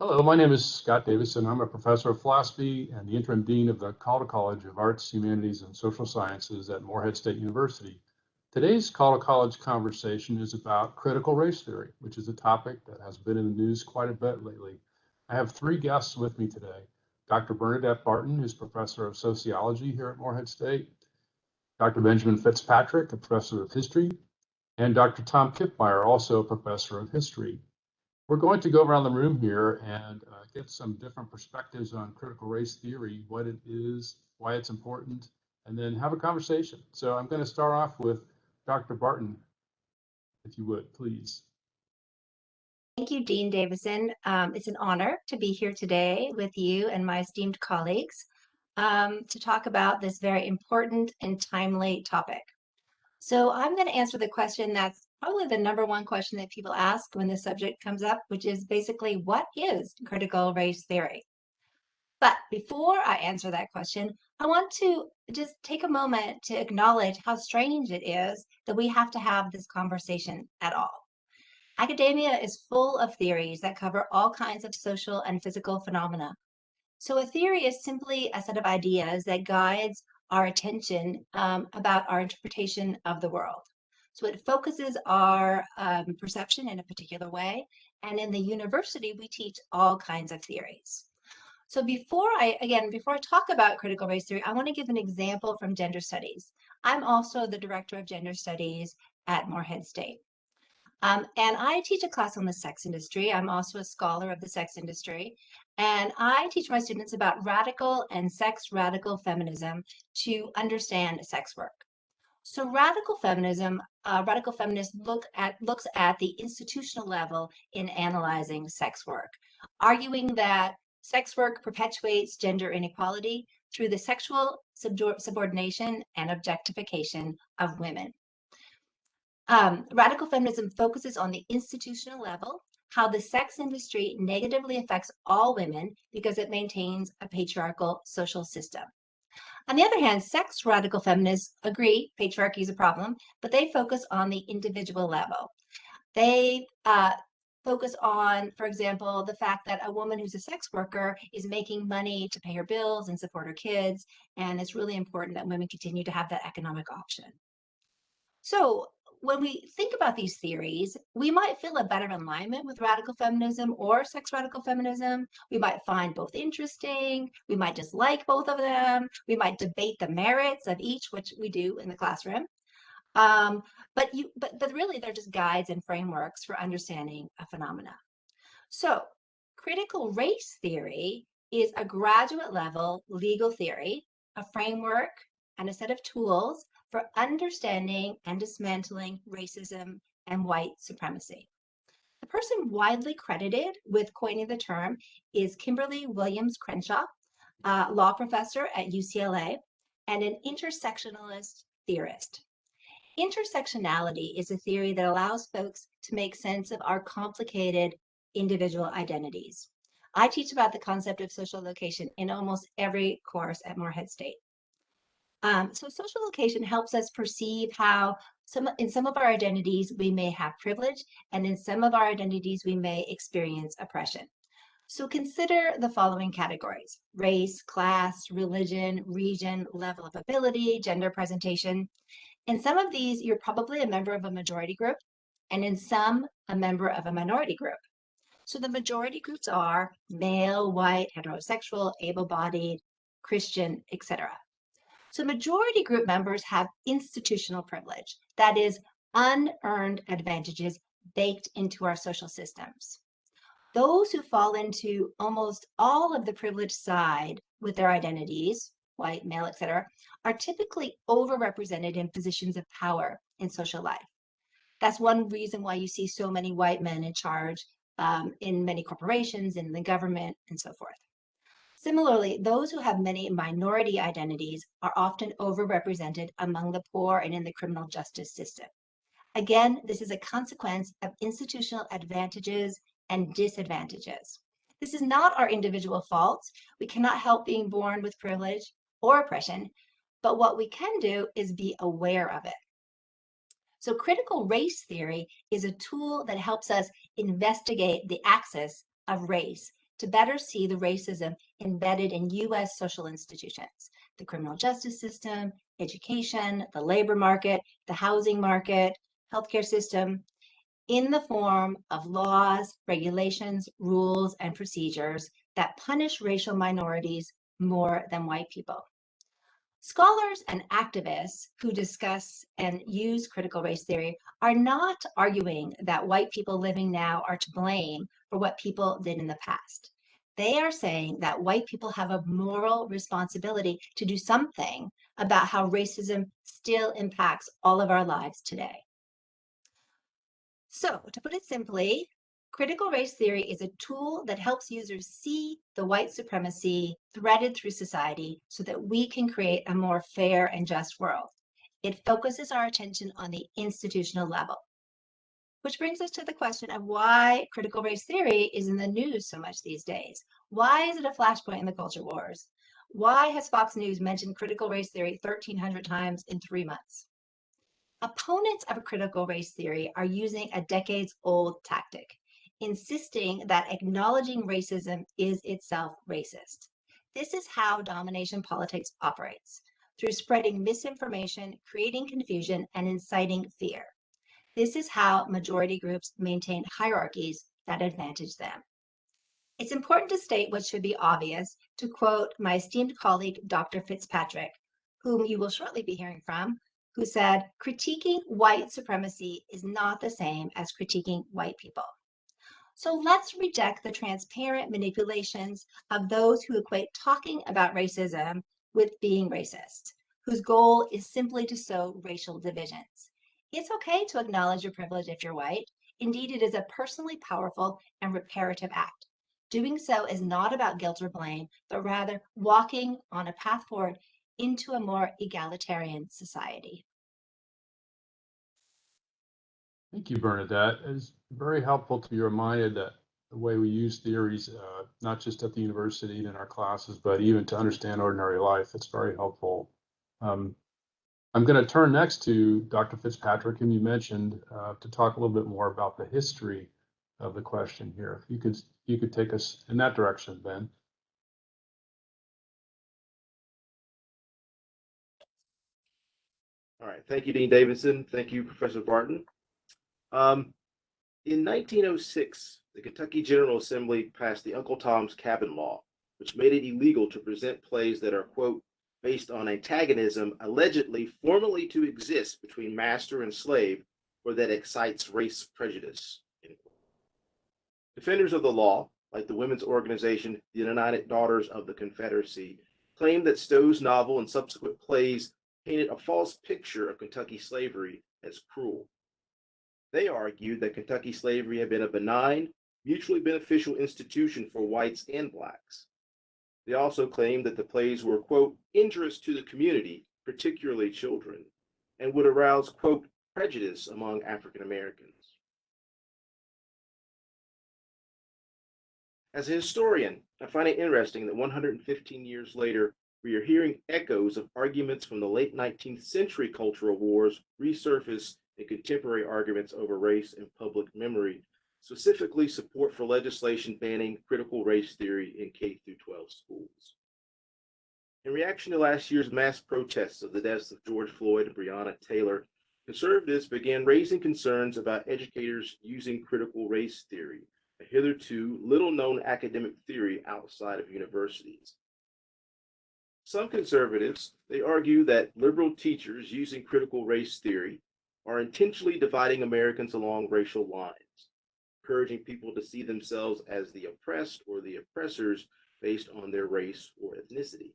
Hello, my name is Scott Davison. I'm a professor of philosophy and the interim dean of the Caudill College of Arts, Humanities, and Social Sciences at Morehead State University. Today's Caudill College conversation is about critical race theory, which is a topic that has been in the news quite a bit lately. I have three guests with me today. Dr. Bernadette Barton, who's professor of sociology here at Morehead State, Dr. Benjamin Fitzpatrick, a professor of history, and Dr. Tom Kiffmeyer, also a professor of history. We're going to go around the room here and get some different perspectives on critical race theory, what it is, why it's important, and then have a conversation. So I'm going to start off with Dr. Barton, if you would, please. Thank you, Dean Davison. It's an honor to be here today with you and my esteemed colleagues to talk about this very important and timely topic. So I'm going to answer the question that's probably the number one question that people ask when this subject comes up, which is basically, what is critical race theory? But before I answer that question, I want to just take a moment to acknowledge how strange it is that we have to have this conversation at all. Academia is full of theories that cover all kinds of social and physical phenomena. So a theory is simply a set of ideas that guides our attention about our interpretation of the world. So it focuses our perception in a particular way. And in the university, we teach all kinds of theories. So before I talk about critical race theory, I want to give an example from gender studies. I'm also the director of gender studies at Morehead State. And I teach a class on the sex industry. I'm also a scholar of the sex industry. And I teach my students about radical and sex radical feminism to understand sex work. So radical feminists looks at the institutional level in analyzing sex work, arguing that sex work perpetuates gender inequality through the sexual subordination and objectification of women. Radical feminism focuses on the institutional level, how the sex industry negatively affects all women because it maintains a patriarchal social system. On the other hand, sex radical feminists agree patriarchy is a problem, but they focus on the individual level. They focus on, for example, the fact that a woman who's a sex worker is making money to pay her bills and support her kids, and it's really important that women continue to have that economic option. So when we think about these theories, we might feel a better alignment with radical feminism or sex radical feminism. We might find both interesting. We might dislike both of them. We might debate the merits of each, which we do in the classroom. But really, they're just guides and frameworks for understanding a phenomena. So critical race theory is a graduate level legal theory, a framework, and a set of tools for understanding and dismantling racism and white supremacy. The person widely credited with coining the term is Kimberly Williams Crenshaw, a law professor at UCLA and an intersectionalist theorist. Intersectionality is a theory that allows folks to make sense of our complicated individual identities. I teach about the concept of social location in almost every course at Morehead State. So social location helps us perceive how in some of our identities we may have privilege, and in some of our identities we may experience oppression. So consider the following categories: race, class, religion, region, level of ability, gender presentation. In some of these, you're probably a member of a majority group, and in some, a member of a minority group. So the majority groups are male, white, heterosexual, able-bodied, Christian, etc. So majority group members have institutional privilege, that is, unearned advantages baked into our social systems. Those who fall into almost all of the privileged side with their identities, white, male, etc., are typically overrepresented in positions of power in social life. That's one reason why you see so many white men in charge in many corporations, in the government, and so forth. Similarly, those who have many minority identities are often overrepresented among the poor and in the criminal justice system. Again, this is a consequence of institutional advantages and disadvantages. This is not our individual fault. We cannot help being born with privilege or oppression, but what we can do is be aware of it. So critical race theory is a tool that helps us investigate the axis of race to better see the racism embedded in U.S. social institutions, the criminal justice system, education, the labor market, the housing market, healthcare system, in the form of laws, regulations, rules, and procedures that punish racial minorities more than white people. Scholars and activists who discuss and use critical race theory are not arguing that white people living now are to blame for what people did in the past. They are saying that white people have a moral responsibility to do something about how racism still impacts all of our lives today. So, to put it simply, critical race theory is a tool that helps users see the white supremacy threaded through society so that we can create a more fair and just world. It focuses our attention on the institutional level. Which brings us to the question of why critical race theory is in the news so much these days. Why is it a flashpoint in the culture wars? Why has Fox News mentioned critical race theory 1,300 times in 3 months? Opponents of critical race theory are using a decades-old tactic, insisting that acknowledging racism is itself racist. This is how domination politics operates, through spreading misinformation, creating confusion, and inciting fear. This is how majority groups maintain hierarchies that advantage them. It's important to state what should be obvious, to quote my esteemed colleague, Dr. Fitzpatrick, whom you will shortly be hearing from, who said, critiquing white supremacy is not the same as critiquing white people. So let's reject the transparent manipulations of those who equate talking about racism with being racist, whose goal is simply to sow racial divisions. It's okay to acknowledge your privilege if you're white. Indeed, it is a personally powerful and reparative act. Doing so is not about guilt or blame, but rather walking on a path forward into a more egalitarian society. Thank you, Bernadette. It's very helpful to be reminded that the way we use theories, not just at the university and in our classes, but even to understand ordinary life, it's very helpful. I'm going to turn next to Dr. Fitzpatrick, whom you mentioned, to talk a little bit more about the history of the question here. If you could take us in that direction, Ben. All right. Thank you, Dean Davidson. Thank you, Professor Barton. In 1906, the Kentucky General Assembly passed the Uncle Tom's Cabin Law, which made it illegal to present plays that are, quote, based on antagonism allegedly formally to exist between master and slave, or that excites race prejudice. Defenders of the law, like the women's organization, the United Daughters of the Confederacy, claimed that Stowe's novel and subsequent plays painted a false picture of Kentucky slavery as cruel. They argued that Kentucky slavery had been a benign, mutually beneficial institution for whites and blacks. They also claimed that the plays were, quote, injurious to the community, particularly children, and would arouse, quote, prejudice among African Americans. As a historian, I find it interesting that 115 years later, we are hearing echoes of arguments from the late 19th century cultural wars resurface in contemporary arguments over race and public memory, specifically support for legislation banning critical race theory in K-12 schools. In reaction to last year's mass protests of the deaths of George Floyd and Breonna Taylor, conservatives began raising concerns about educators using critical race theory, a hitherto little-known academic theory outside of universities. Some conservatives, they argue that liberal teachers using critical race theory are intentionally dividing Americans along racial lines, encouraging people to see themselves as the oppressed or the oppressors based on their race or ethnicity.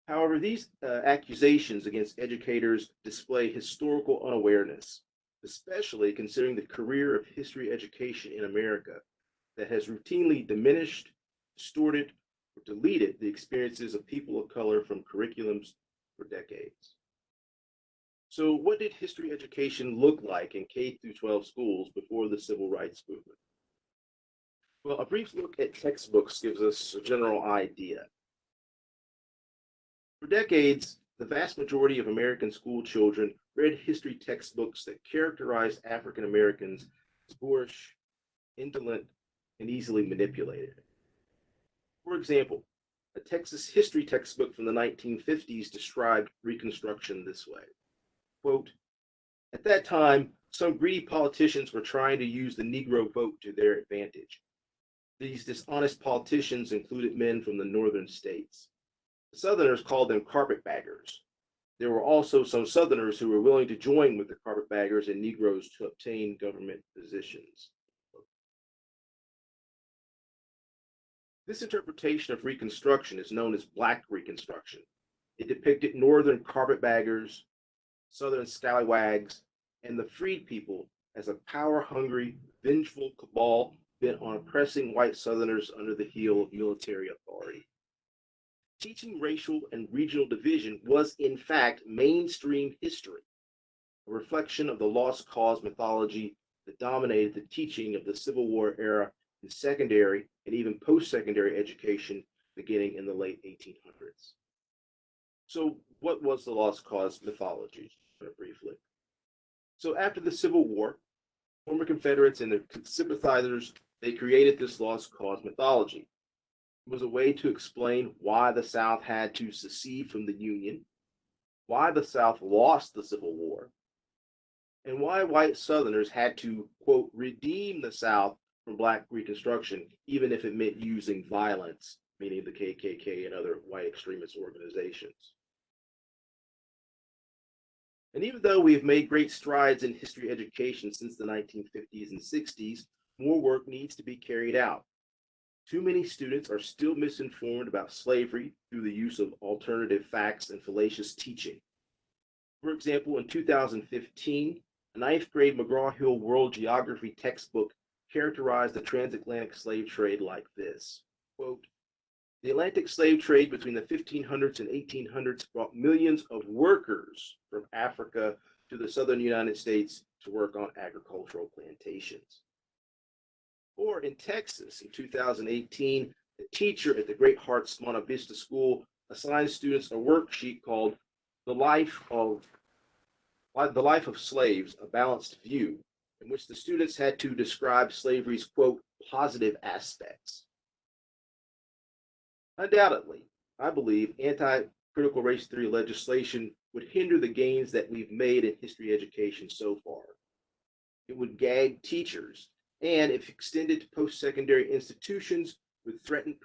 However, these accusations against educators display historical unawareness, especially considering the career of history education in America that has routinely diminished, distorted, or deleted the experiences of people of color from curriculums for decades. So what did history education look like in K-12 schools before the civil rights movement? Well, a brief look at textbooks gives us a general idea. For decades, the vast majority of American school children read history textbooks that characterized African Americans as boorish, indolent, and easily manipulated. For example, a Texas history textbook from the 1950s described Reconstruction this way. Quote, "At that time, some greedy politicians were trying to use the Negro vote to their advantage. These dishonest politicians included men from the northern states. The Southerners called them carpetbaggers. There were also some Southerners who were willing to join with the carpetbaggers and Negroes to obtain government positions." This interpretation of Reconstruction is known as Black Reconstruction. It depicted Northern carpetbaggers, Southern scallywags, and the freed people as a power-hungry, vengeful cabal bent on oppressing white Southerners under the heel of military authority. Teaching racial and regional division was, in fact, mainstream history, a reflection of the lost cause mythology that dominated the teaching of the Civil War era in secondary and even post-secondary education beginning in the late 1800s. So what was the lost cause mythology? Briefly. So after the Civil War, former Confederates and their sympathizers, they created this lost cause mythology. It was a way to explain why the South had to secede from the Union, why the South lost the Civil War, and why white Southerners had to, quote, redeem the South from Black Reconstruction, even if it meant using violence, meaning the KKK and other white extremist organizations. And even though we have made great strides in history education since the 1950s and 60s, more work needs to be carried out. Too many students are still misinformed about slavery through the use of alternative facts and fallacious teaching. For example, in 2015, a ninth grade McGraw-Hill World Geography textbook characterized the transatlantic slave trade like this, quote, "The Atlantic slave trade between the 1500s and 1800s brought millions of workers from Africa to the southern United States to work on agricultural plantations." Or in Texas in 2018, a teacher at the Great Hearts Monte Vista School assigned students a worksheet called The Life of Slaves, A Balanced View, in which the students had to describe slavery's, quote, positive aspects. Undoubtedly, I believe anti-critical race theory legislation would hinder the gains that we've made in history education so far. It would gag teachers, and if extended to post-secondary institutions, would threaten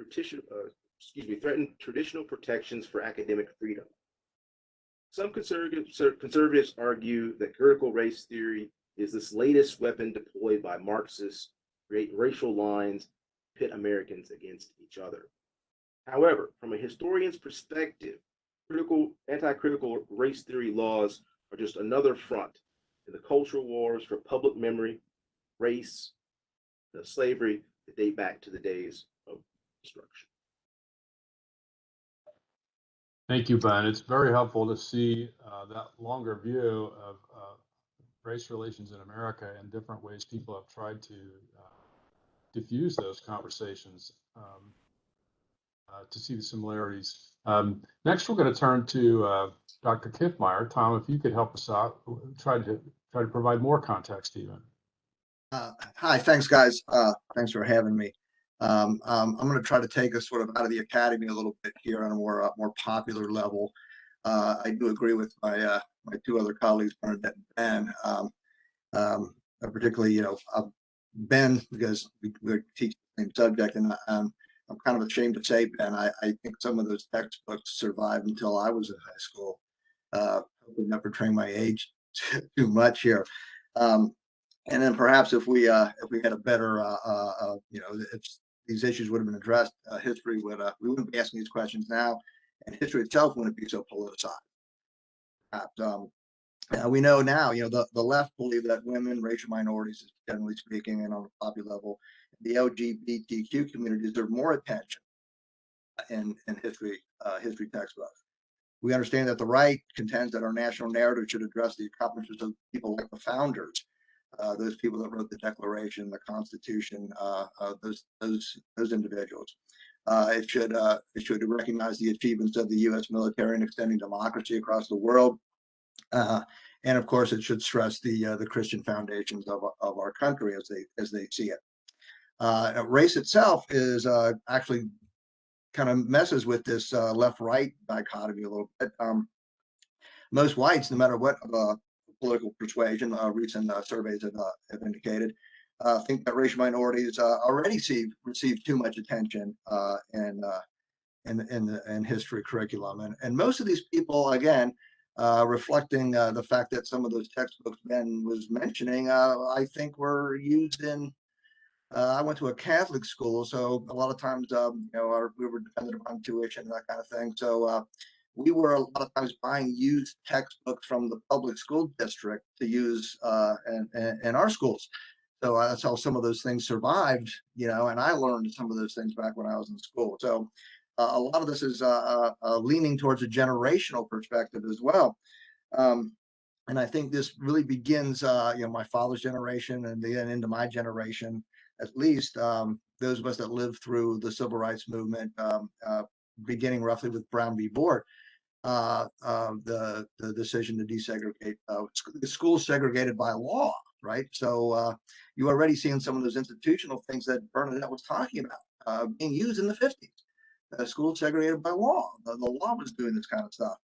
traditional protections for academic freedom. Some conservatives argue that critical race theory is this latest weapon deployed by Marxists to create racial lines, pit Americans against each other. However, from a historian's perspective, anti-critical race theory laws are just another front in the cultural wars for public memory, race, slavery that date back to the days of destruction. Thank you, Ben. It's very helpful to see that longer view of race relations in America and different ways people have tried to diffuse those conversations to see the similarities. Next, we're going to turn to Dr. Kiffmeyer. Tom, if you could help us out, try to provide more context even. Hi, thanks, guys. Thanks for having me. I'm going to try to take us sort of out of the academy a little bit here on a more popular level. I do agree with my two other colleagues, Bernadette and Ben, particularly Ben, because we teach the same subject, and I'm kind of ashamed to say, Ben, I think some of those textbooks survived until I was in high school. Hopefully not portraying my age too much here. And then perhaps if we had a better, if these issues would have been addressed, history would we wouldn't be asking these questions now, and history itself wouldn't be so politicized. We know now, the left believe that women, racial minorities, generally speaking, and on a popular level, the LGBTQ community deserve more attention in history textbooks. We understand that the right contends that our national narrative should address the accomplishments of people like the founders. Those people that wrote the Declaration, the Constitution, those individuals. It should recognize the achievements of the U.S. military in extending democracy across the world, and of course, it should stress the Christian foundations of our country as they see it. Race itself is actually kind of messes with this left-right dichotomy a little bit. Most whites, no matter what political persuasion, recent surveys have indicated, think that racial minorities already receive too much attention in history curriculum, and most of these people, again, reflecting the fact that some of those textbooks Ben was mentioning, I think were used in. I went to a Catholic school, so a lot of times, we were dependent upon tuition and that kind of thing. So we were a lot of times buying used textbooks from the public school district to use in our schools. So that's how some of those things survived, and I learned some of those things back when I was in school. So a lot of this is leaning towards a generational perspective as well. And I think this really begins, my father's generation and then into my generation, at least those of us that lived through the civil rights movement, beginning roughly with Brown v. Board, the decision to desegregate the schools segregated by law, right? So you already seeing some of those institutional things that Bernadette was talking about being used in the 50s. Schools segregated by law. The law was doing this kind of stuff.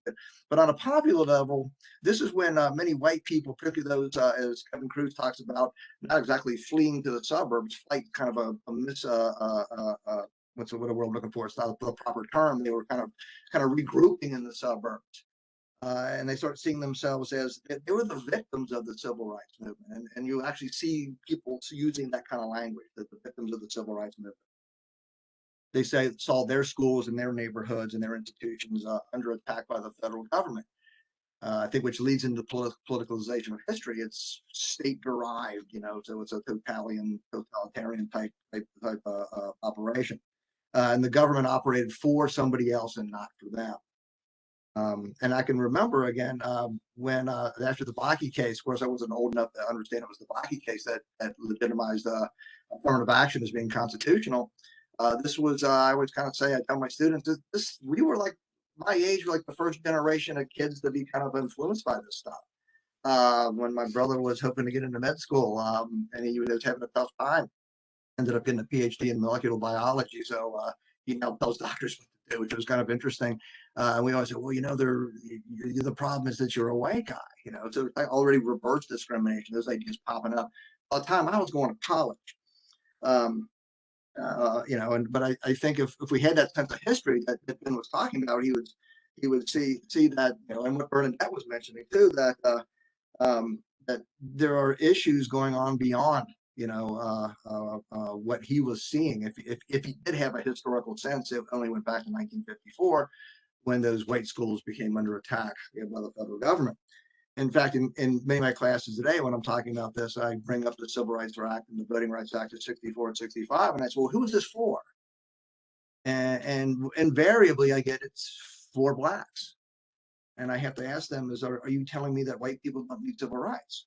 But on a popular level, this is when many white people, particularly those, as Kevin Cruz talks about, not exactly fleeing to the suburbs, flight kind of what's the word we're looking for? It's not the proper term. They were kind of regrouping in the suburbs. And they start seeing themselves as they were the victims of the civil rights movement. And you actually see people using that kind of language, that the victims of the civil rights movement. They saw their schools and their neighborhoods and their institutions under attack by the federal government. I think which leads into politicalization of history. It's state derived, so it's a totalitarian type operation. And the government operated for somebody else and not for them. And I can remember again when after the Bakke case, of course, I wasn't old enough to understand it was the Bakke case that legitimized affirmative action as being constitutional. This was, I always kind of say, I tell my students, we were like, my age, were like the first generation of kids to be kind of influenced by this stuff. When my brother was hoping to get into med school and he was having a tough time, ended up getting a PhD in molecular biology. So he now tells doctors what to do, which was kind of interesting. And we always say, well, the problem is that you're a white guy, so I already reverse discrimination, those ideas popping up. By the time I was going to college, but I think if we had that sense of history that Ben was talking about, he would see that, and what Bernadette was mentioning too, that that there are issues going on beyond, what he was seeing. If he did have a historical sense, it only went back to 1954 when those white schools became under attack by the federal government. In fact, in many of my classes today, when I'm talking about this, I bring up the Civil Rights Act and the Voting Rights Act of 64 and 65, and I say, well, who is this for? And invariably, I get it's for blacks. And I have to ask them, are you telling me that white people don't need civil rights?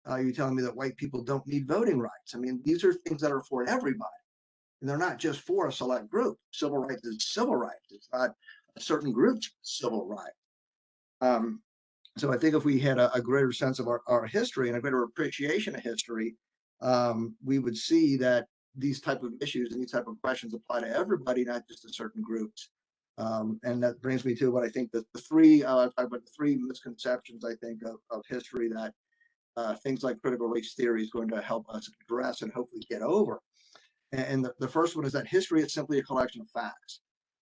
Are you telling me that white people don't need voting rights? I mean, these are things that are for everybody. And they're not just for a select group. Civil rights is civil rights. It's not a certain group's civil right. So I think if we had a greater sense of our history and a greater appreciation of history, we would see that these type of issues and these type of questions apply to everybody, not just to certain groups. And that brings me to what I think the three misconceptions, I think, of history that things like critical race theory is going to help us address and hopefully get over. And the first one is that history is simply a collection of facts.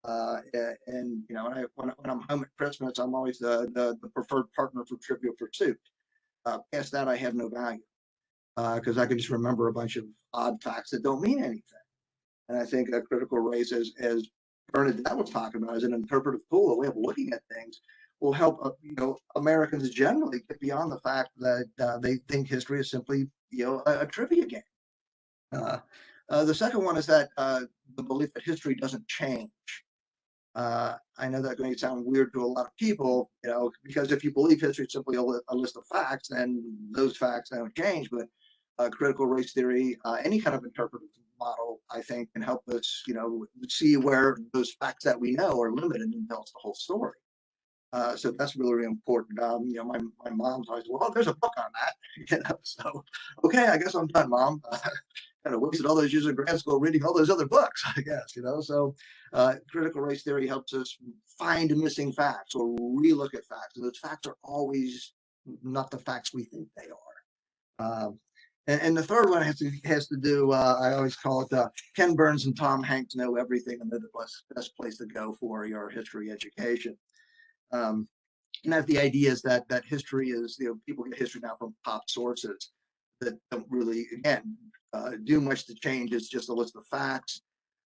When I'm home at Christmas, I'm always the preferred partner for Trivial Pursuit. Past that, I have no value because I can just remember a bunch of odd facts that don't mean anything. And I think a critical race, as Bernadette was talking about, as an interpretive tool, a way of looking at things, will help Americans generally get beyond the fact that they think history is simply a trivia game. The second one is that the belief that history doesn't change. I know that's going to sound weird to a lot of people, because if you believe history is simply a list of facts, then those facts don't change. But critical race theory, any kind of interpretive model, I think, can help us, see where those facts that we know are limited and tells the whole story. So that's really, really important. My mom's always, well, there's a book on that, so okay, I guess I'm done, Mom. kind of wasted all those years in grad school reading all those other books, I guess, So critical race theory helps us find missing facts or relook at facts. And those facts are always not the facts we think they are. And the third one has to do, I always call it Ken Burns and Tom Hanks know everything, and they're the best place to go for your history education. And that's the idea is that history is, people get history now from pop sources that don't really, again, do much to change. It's just a list of facts.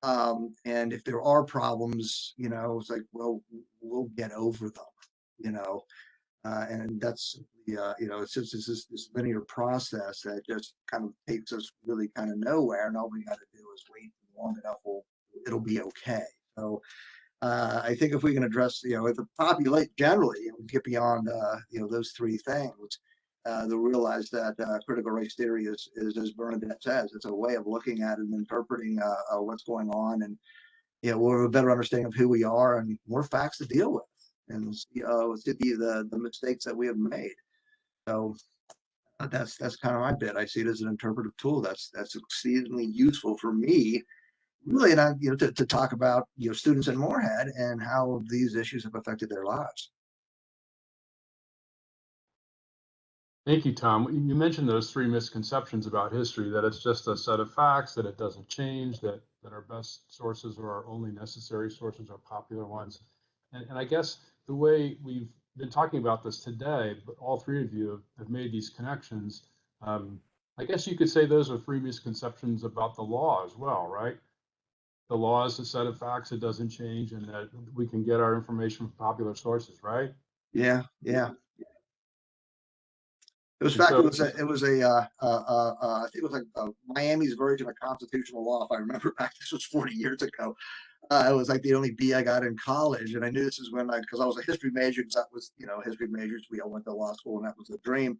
And if there are problems, it's like, well, we'll get over them, and that's it's just this linear process that just kind of takes us really kind of nowhere, and all we got to do is wait long enough, it'll be okay. So I think if we can address, if the populate generally, get beyond, those three things, they'll realize that critical race theory is, as Bernadette says, it's a way of looking at and interpreting what's going on, and we'll have a better understanding of who we are and more facts to deal with, and see the mistakes that we have made. So that's kind of my bit. I see it as an interpretive tool that's exceedingly useful for me, really, and to talk about students in Morehead and how these issues have affected their lives. Thank you, Tom. You mentioned those three misconceptions about history, that it's just a set of facts, that it doesn't change, that our best sources or our only necessary sources are popular ones. And I guess the way we've been talking about this today, but all three of you have made these connections. I guess you could say those are three misconceptions about the law as well, right? The law is a set of facts, it doesn't change, and that we can get our information from popular sources, right? Yeah. It was And fact. so, It was a I think it was like Miami's version of constitutional law. If I remember back, this was 40 years ago. It was like the only B I got in college, and I knew this is when because I was a history major, because that was history majors. We all went to law school, and that was the dream.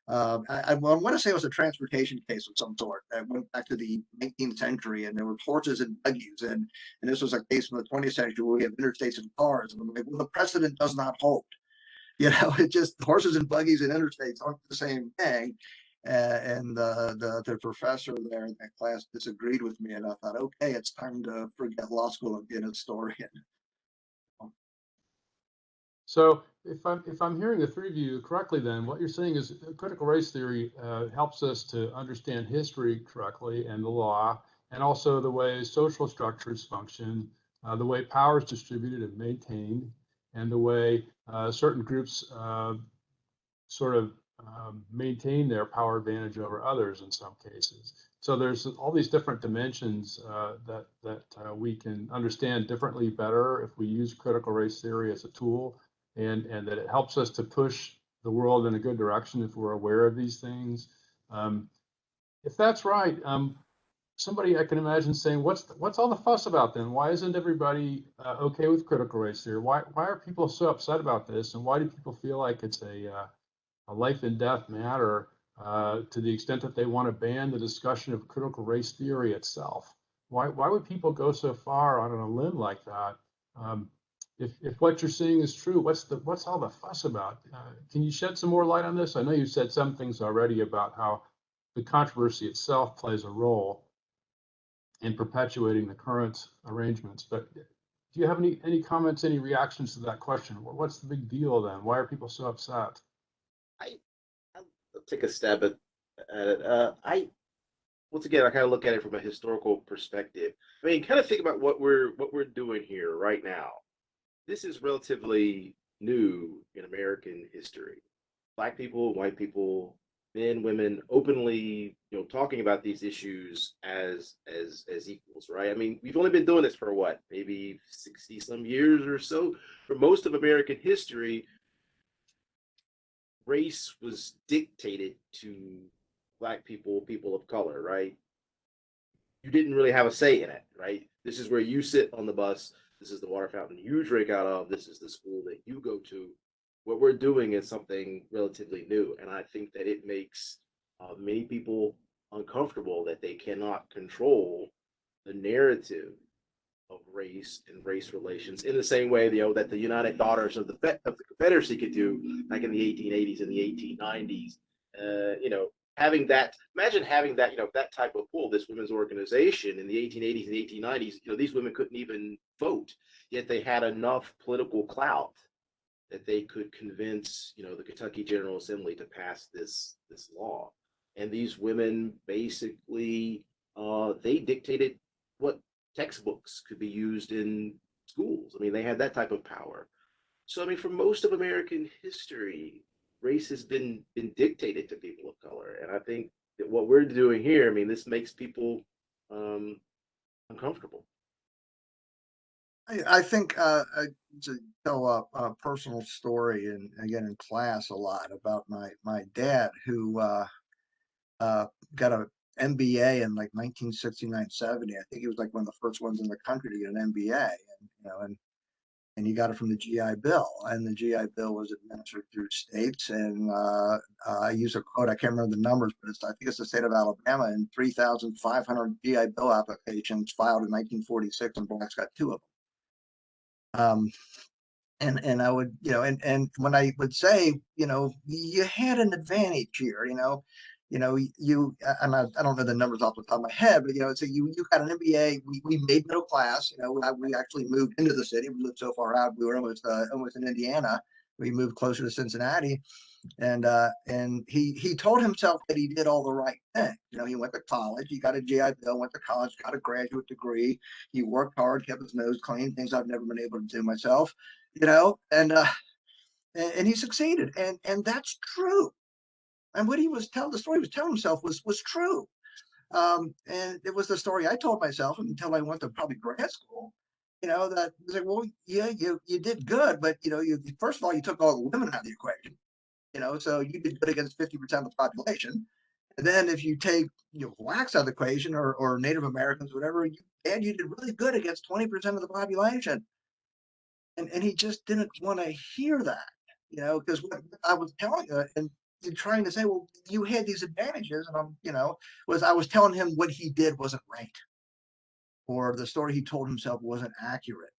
I want to say it was a transportation case of some sort that went back to the 19th century, and there were horses and buggies, and this was a case from the 20th century where we have interstates and cars, and I'm like, well, the precedent does not hold. It just horses and buggies and interstates aren't the same thing. And the professor there in that class disagreed with me, and I thought, okay, it's time to forget law school and be an historian. so if I'm hearing the three of you correctly, then what you're saying is critical race theory helps us to understand history correctly and the law, and also the way social structures function, the way power is distributed and maintained, and the way certain groups sort of maintain their power advantage over others in some cases. So there's all these different dimensions that we can understand differently better if we use critical race theory as a tool, and that it helps us to push the world in a good direction if we're aware of these things. If that's right, somebody I can imagine saying, what's all the fuss about then? Why isn't everybody okay with critical race theory? Why are people so upset about this? And why do people feel like it's a life and death matter to the extent that they want to ban the discussion of critical race theory itself? Why would people go so far on a limb like that? If what you're saying is true, what's all the fuss about? Can you shed some more light on this? I know you said some things already about how the controversy itself plays a role in perpetuating the current arrangements, but do you have any comments, any reactions to that question? What's the big deal then? Why are people so upset? I'll take a stab at it. Once again, I kind of look at it from a historical perspective. I mean, kind of think about what we're doing here right now. This is relatively new in American history. Black people, white people, men, women, openly, talking about these issues as equals, right? I mean, we've only been doing this for what, maybe 60 some years or so. For most of American history, race was dictated to Black people, people of color, right? You didn't really have a say in it, right? This is where you sit on the bus. This is the water fountain you drink out of. This is the school that you go to. What we're doing is something relatively new. And I think that it makes many people uncomfortable that they cannot control the narrative of race and race relations in the same way, that the United Daughters of the Confederacy could do back in the 1880s and the 1890s. having that, imagine having that, that type of pull, this women's organization in the 1880s and 1890s, these women couldn't even vote, yet they had enough political clout that they could convince, the Kentucky General Assembly to pass this law. And these women basically, they dictated what textbooks could be used in schools. I mean, they had that type of power. So, I mean, for most of American history, race has been dictated to people of color. And I think that what we're doing here, I mean, this makes people uncomfortable. I think to tell a personal story, and again in class a lot about my dad who got a MBA in like 1969, 70. I think he was like one of the first ones in the country to get an MBA, and he got it from the GI Bill, and the GI Bill was administered through states. And I use a quote, I can't remember the numbers, but I think it's the state of Alabama, and 3,500 GI Bill applications filed in 1946, and blacks got 2 of them. And I would, and when I would say, you had an advantage here, and I don't know the numbers off the top of my head, but so you got an MBA. We made middle class. We actually moved into the city. We lived so far out. We were almost in Indiana. We moved closer to Cincinnati, and he told himself that he did all the right things. He went to college. He got a GI Bill. Went to college. Got a graduate degree. He worked hard. Kept his nose clean. Things I've never been able to do myself. And he succeeded, and that's true. And what he was telling, the story he was telling himself was true. And it was the story I told myself until I went to probably grad school. That was like, well, yeah, you did good, but you first of all, you took all the women out of the equation. So you did good against 50% of the population. And then if you take blacks out of the equation, or Native Americans, whatever, you did really good against 20% of the population. And he just didn't want to hear that, because what I was telling and trying to say, well, you had these advantages, and I was telling him what he did wasn't right, or the story he told himself wasn't accurate.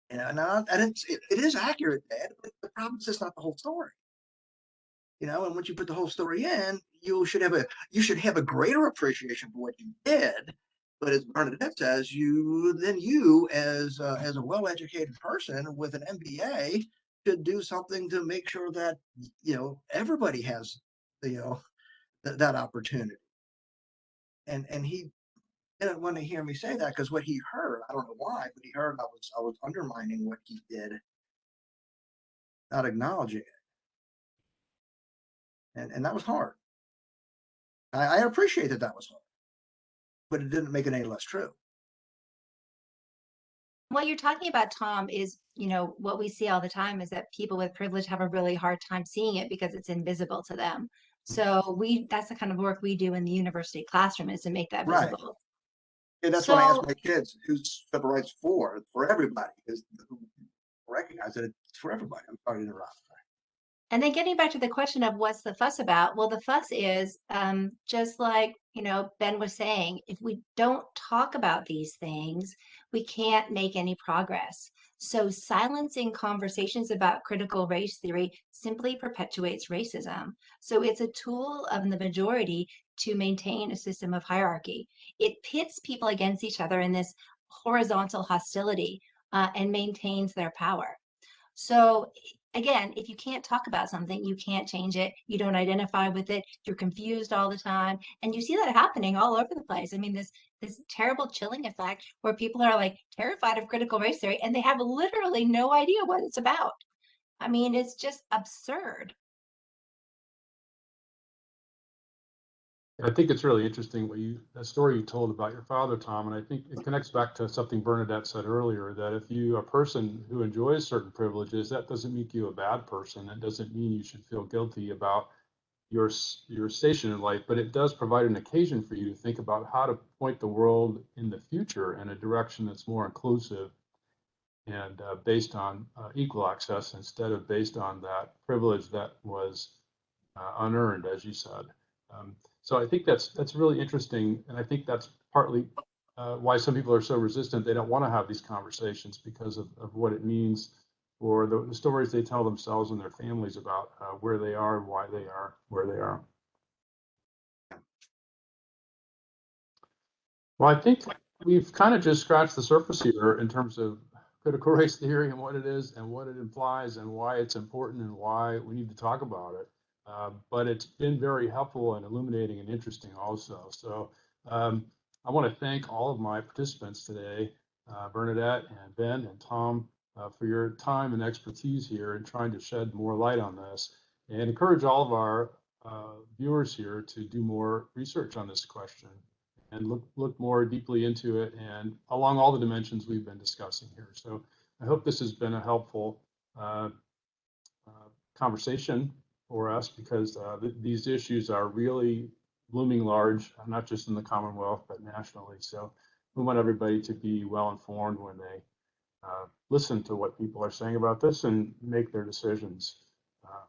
And I didn't. It is accurate, Dad, but the problem is it's not the whole story. And once you put the whole story in, you should have a greater appreciation for what you did. But as Bernadette says, you as a well-educated person with an MBA should do something to make sure that everybody has that opportunity. And he didn't want to hear me say that, because what he heard, I don't know why, but he heard I was undermining what he did, not acknowledging it, and that was hard. I appreciate that was hard, but it didn't make it any less true. What you're talking about, Tom, is, what we see all the time is that people with privilege have a really hard time seeing it because it's invisible to them. So that's the kind of work we do in the university classroom, is to make that visible. Right. And that's why I ask my kids, who's civil rights for everybody, because recognize that it's for everybody. I'm sorry to interrupt. And then getting back to the question of what's the fuss about, well, the fuss is just like, Ben was saying, if we don't talk about these things, we can't make any progress. So silencing conversations about critical race theory simply perpetuates racism. So it's a tool of the majority to maintain a system of hierarchy. It pits people against each other in this horizontal hostility and maintains their power. So again, if you can't talk about something, you can't change it. You don't identify with it. You're confused all the time. And you see that happening all over the place. I mean, this terrible chilling effect where people are like terrified of critical race theory and they have literally no idea what it's about. I mean, it's just absurd. I think it's really interesting that story you told about your father, Tom, and I think it connects back to something Bernadette said earlier, that if you are a person who enjoys certain privileges, that doesn't make you a bad person. That doesn't mean you should feel guilty about your station in life, but it does provide an occasion for you to think about how to point the world in the future in a direction that's more inclusive and based on equal access, instead of based on that privilege that was unearned, as you said. So I think that's really interesting, and I think that's partly why some people are so resistant. They don't want to have these conversations because of what it means for the stories they tell themselves and their families about where they are and why they are where they are. Well, I think we've kind of just scratched the surface here in terms of critical race theory and what it is and what it implies and why it's important and why we need to talk about it. But it's been very helpful and illuminating and interesting also. So I want to thank all of my participants today, Bernadette and Ben and Tom, for your time and expertise here in trying to shed more light on this, and encourage all of our viewers here to do more research on this question and look more deeply into it and along all the dimensions we've been discussing here. So I hope this has been a helpful conversation for us, because these issues are really looming large, not just in the Commonwealth, but nationally. So we want everybody to be well informed when they listen to what people are saying about this and make their decisions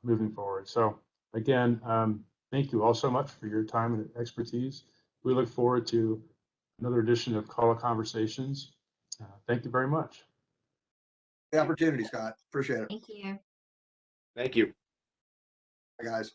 moving forward. So again, thank you all so much for your time and expertise. We look forward to another edition of Caudill Conversations. Thank you very much. The opportunity, Scott. Appreciate it. Thank you. Thank you. Bye, guys.